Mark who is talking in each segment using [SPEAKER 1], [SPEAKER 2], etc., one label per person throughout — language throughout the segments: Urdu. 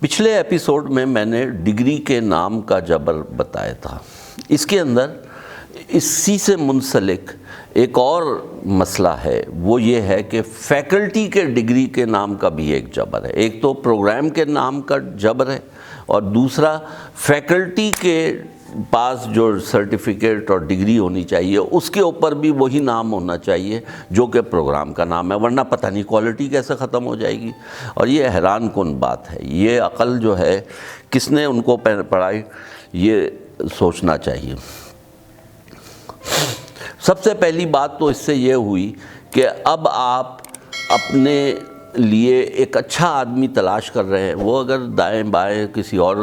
[SPEAKER 1] پچھلے ایپیسوڈ میں نے ڈگری کے نام کا جبر بتایا تھا. اس کے اندر اسی سے منسلک ایک اور مسئلہ ہے، وہ یہ ہے کہ فیکلٹی کے ڈگری کے نام کا بھی ایک جبر ہے. ایک تو پروگرام کے نام کا جبر ہے اور دوسرا فیکلٹی کے پاس جو سرٹیفکیٹ اور ڈگری ہونی چاہیے اس کے اوپر بھی وہی نام ہونا چاہیے جو کہ پروگرام کا نام ہے، ورنہ پتہ نہیں کوالٹی کیسے ختم ہو جائے گی. اور یہ حیران کن بات ہے. یہ عقل جو ہے کس نے ان کو پڑھائی، یہ سوچنا چاہیے. سب سے پہلی بات تو اس سے یہ ہوئی کہ اب آپ اپنے لیے ایک اچھا آدمی تلاش کر رہے ہیں. وہ اگر دائیں بائیں کسی اور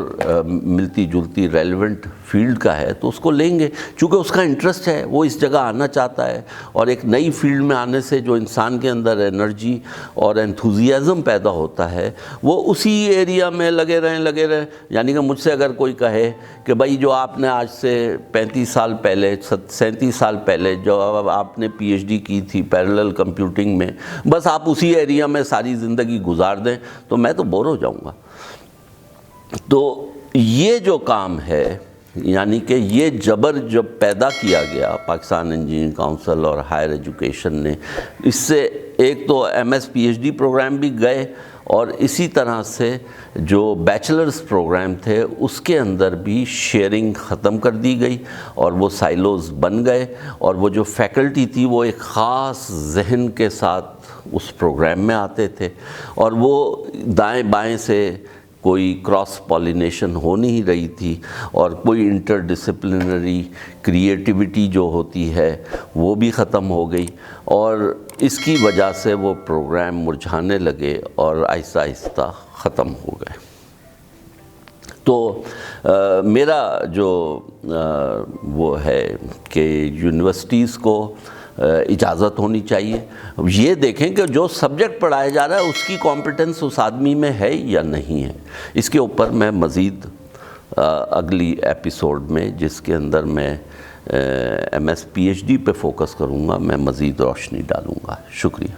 [SPEAKER 1] ملتی جلتی ریلیونٹ فیلڈ کا ہے تو اس کو لیں گے، چونکہ اس کا انٹرسٹ ہے، وہ اس جگہ آنا چاہتا ہے. اور ایک نئی فیلڈ میں آنے سے جو انسان کے اندر انرجی اور انتھوزیازم پیدا ہوتا ہے وہ اسی ایریا میں لگے رہیں. یعنی کہ مجھ سے اگر کوئی کہے کہ بھائی جو آپ نے آج سے 35 سال پہلے 37 سال پہلے جو آپ نے پی ایچ ڈی کی تھی پیرلل کمپیوٹنگ میں، بس آپ اسی ایریا میں ساری زندگی گزار دیں، تو میں تو بور ہو جاؤں گا. تو یہ جو کام ہے، یعنی کہ یہ جبر جب پیدا کیا گیا پاکستان انجینئرنگ کونسل اور ہائر ایجوکیشن نے، اس سے ایک تو M S P H D programme بھی گئے اور اسی طرح سے جو بیچلرز پروگرام تھے اس کے اندر بھی شیئرنگ ختم کر دی گئی اور وہ سائلوز بن گئے. اور وہ جو فیکلٹی تھی وہ ایک خاص ذہن کے ساتھ اس پروگرام میں آتے تھے اور وہ دائیں بائیں سے کوئی کراس پالینیشن ہو نہیں رہی تھی اور کوئی انٹر ڈسپلنری کریٹیوٹی جو ہوتی ہے وہ بھی ختم ہو گئی. اور اس کی وجہ سے وہ پروگرام مرجھانے لگے اور آہستہ آہستہ ختم ہو گئے. تو میرا جو وہ ہے کہ یونیورسٹیز کو اجازت ہونی چاہیے یہ دیکھیں کہ جو سبجیکٹ پڑھایا جا رہا ہے اس کی کمپیٹنس اس آدمی میں ہے یا نہیں ہے. اس کے اوپر میں مزید اگلی ایپیسوڈ میں، جس کے اندر میں M S P H D پہ فوکس کروں گا، میں مزید روشنی ڈالوں گا. شکریہ.